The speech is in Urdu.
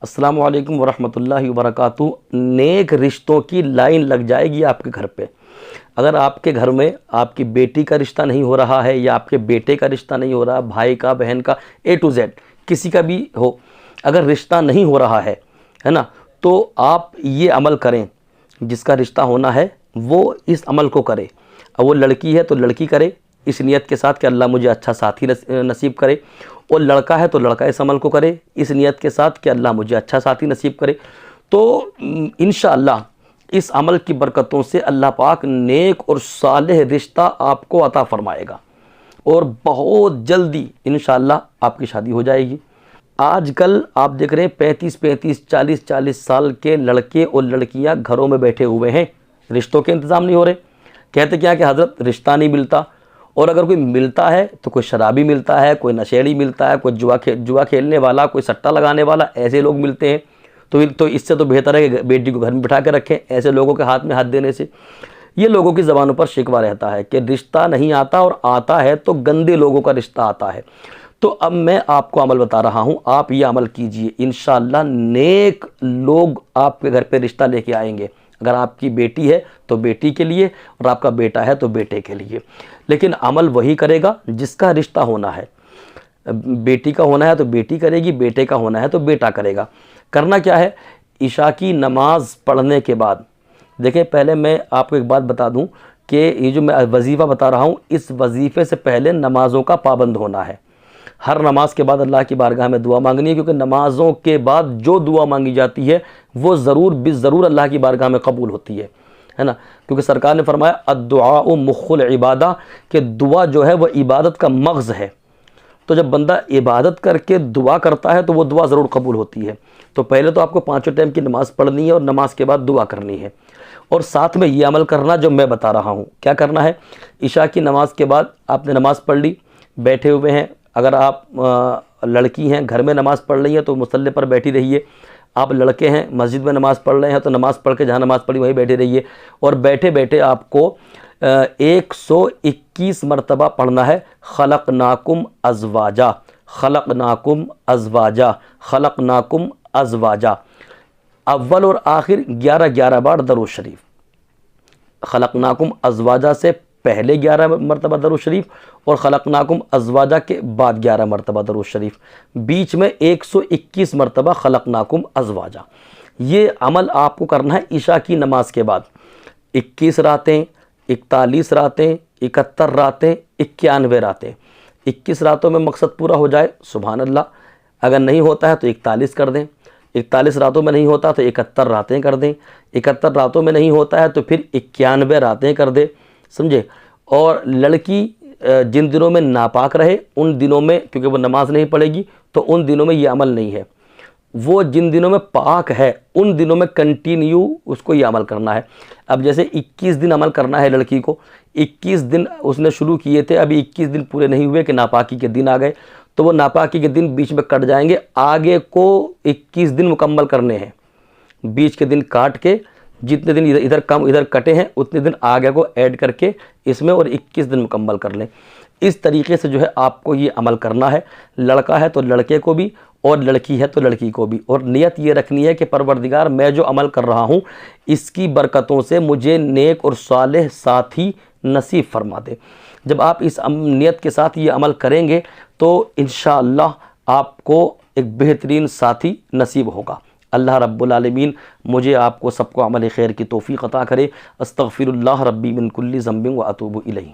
السلام علیکم ورحمۃ اللہ وبرکاتہ۔ نیک رشتوں کی لائن لگ جائے گی آپ کے گھر پہ۔ اگر آپ کے گھر میں آپ کی بیٹی کا رشتہ نہیں ہو رہا ہے یا آپ کے بیٹے کا رشتہ نہیں ہو رہا، بھائی کا، بہن کا، A to Z کسی کا بھی ہو، اگر رشتہ نہیں ہو رہا ہے نا، تو آپ یہ عمل کریں۔ جس کا رشتہ ہونا ہے وہ اس عمل کو کرے۔ اب وہ لڑکی ہے تو لڑکی کرے اس نیت کے ساتھ کہ اللہ مجھے اچھا ساتھی نصیب کرے، اور لڑکا ہے تو لڑکا اس عمل کو کرے اس نیت کے ساتھ کہ اللہ مجھے اچھا ساتھی نصیب کرے۔ تو انشاءاللہ اس عمل کی برکتوں سے اللہ پاک نیک اور صالح رشتہ آپ کو عطا فرمائے گا، اور بہت جلدی انشاءاللہ آپ کی شادی ہو جائے گی۔ آج کل آپ دیکھ رہے ہیں 35 40 سال کے لڑکے اور لڑکیاں گھروں میں بیٹھے ہوئے ہیں، رشتوں کے انتظام نہیں ہو رہے۔ کہتے کیا کہ حضرت رشتہ نہیں ملتا، اور اگر کوئی ملتا ہے تو کوئی شرابی ملتا ہے، کوئی نشیڑی ملتا ہے، کوئی جوا کھیلنے والا، کوئی سٹہ لگانے والا، ایسے لوگ ملتے ہیں۔ تو اس سے تو بہتر ہے کہ بیٹی کو گھر میں بٹھا کے رکھیں ایسے لوگوں کے ہاتھ میں ہاتھ دینے سے۔ یہ لوگوں کی زبانوں پر شکوہ رہتا ہے کہ رشتہ نہیں آتا، اور آتا ہے تو گندے لوگوں کا رشتہ آتا ہے۔ تو اب میں آپ کو عمل بتا رہا ہوں، آپ یہ عمل کیجئے، انشاءاللہ نیک لوگ آپ کے گھر پہ رشتہ لے کے آئیں گے۔ اگر آپ کی بیٹی ہے تو بیٹی کے لیے، اور آپ کا بیٹا ہے تو بیٹے کے لیے۔ لیکن عمل وہی کرے گا جس کا رشتہ ہونا ہے۔ بیٹی کا ہونا ہے تو بیٹی کرے گی، بیٹے کا ہونا ہے تو بیٹا کرے گا۔ کرنا کیا ہے؟ عشاء کی نماز پڑھنے کے بعد، دیکھیں پہلے میں آپ کو ایک بات بتا دوں کہ یہ جو میں وظیفہ بتا رہا ہوں، اس وظیفے سے پہلے نمازوں کا پابند ہونا ہے۔ ہر نماز کے بعد اللہ کی بارگاہ میں دعا مانگنی ہے، کیونکہ نمازوں کے بعد جو دعا مانگی جاتی ہے وہ ضرور اللہ کی بارگاہ میں قبول ہوتی ہے نا، کیونکہ سرکار نے فرمایا الدعاء مخ العبادہ، کہ دعا جو ہے وہ عبادت کا مغز ہے۔ تو جب بندہ عبادت کر کے دعا کرتا ہے تو وہ دعا ضرور قبول ہوتی ہے۔ تو پہلے تو آپ کو 5 ٹائم کی نماز پڑھنی ہے، اور نماز کے بعد دعا کرنی ہے، اور ساتھ میں یہ عمل کرنا جو میں بتا رہا ہوں۔ کیا کرنا ہے؟ عشاء کی نماز کے بعد آپ نے نماز پڑھ لی، بیٹھے ہوئے ہیں، اگر آپ لڑکی ہیں گھر میں نماز پڑھ رہی ہیں تو مصلی پر بیٹھی رہیے، آپ لڑکے ہیں مسجد میں نماز پڑھ رہے ہیں تو نماز پڑھ کے جہاں نماز پڑھی وہیں بیٹھے رہیے، اور بیٹھے بیٹھے آپ کو 121 مرتبہ پڑھنا ہے خلقناکم ازواجا، خلقناکم ازواجا، خلقناکم ازواجا۔ اول اور آخر 11 بار درود شریف۔ خلقناکم ازواجا سے پہلے 11 مرتبہ درود شریف، اور خلقناکم ازواجا کے بعد 11 مرتبہ درود شریف، بیچ میں 121 مرتبہ خلقناکم ازواجا۔ یہ عمل آپ کو کرنا ہے عشاء کی نماز کے بعد۔ 21 راتیں، 41 راتیں، 71 راتیں، 91 راتیں۔ 21 راتوں میں مقصد پورا ہو جائے سبحان اللہ، اگر نہیں ہوتا ہے تو 41 کر دیں، 41 راتوں میں نہیں ہوتا تو 71 راتیں کر دیں، 71 راتوں میں نہیں ہوتا ہے تو پھر 91 راتیں کر دیں، سمجھے۔ اور لڑکی جن دنوں میں ناپاک رہے ان دنوں میں، کیونکہ وہ نماز نہیں پڑھے گی تو ان دنوں میں یہ عمل نہیں ہے۔ وہ جن دنوں میں پاک ہے ان دنوں میں کنٹینیو اس کو یہ عمل کرنا ہے۔ اب جیسے 21 دن عمل کرنا ہے لڑکی کو، 21 دن اس نے شروع کیے تھے، ابھی 21 دن پورے نہیں ہوئے کہ ناپاکی کے دن آ گئے، تو وہ ناپاکی کے دن بیچ میں کٹ جائیں گے، آگے کو 21 دن مکمل کرنے ہیں۔ بیچ کے دن کاٹ کے جتنے دن ادھر کم ادھر کٹے ہیں اتنے دن آگے کو ایڈ کر کے اس میں، اور 21 دن مکمل کر لیں۔ اس طریقے سے جو ہے آپ کو یہ عمل کرنا ہے۔ لڑکا ہے تو لڑکے کو بھی، اور لڑکی ہے تو لڑکی کو بھی، اور نیت یہ رکھنی ہے کہ پروردگار میں جو عمل کر رہا ہوں اس کی برکتوں سے مجھے نیک اور صالح ساتھی نصیب فرما دے۔ جب آپ اس نیت کے ساتھ یہ عمل کریں گے تو انشاءاللہ آپ کو ایک بہترین ساتھی نصیب ہوگا۔ اللہ رب العالمین مجھے آپ کو سب کو عمل خیر کی توفیق عطا کرے۔ استغفر اللہ ربی من کل ذنب و اتوب الیہ۔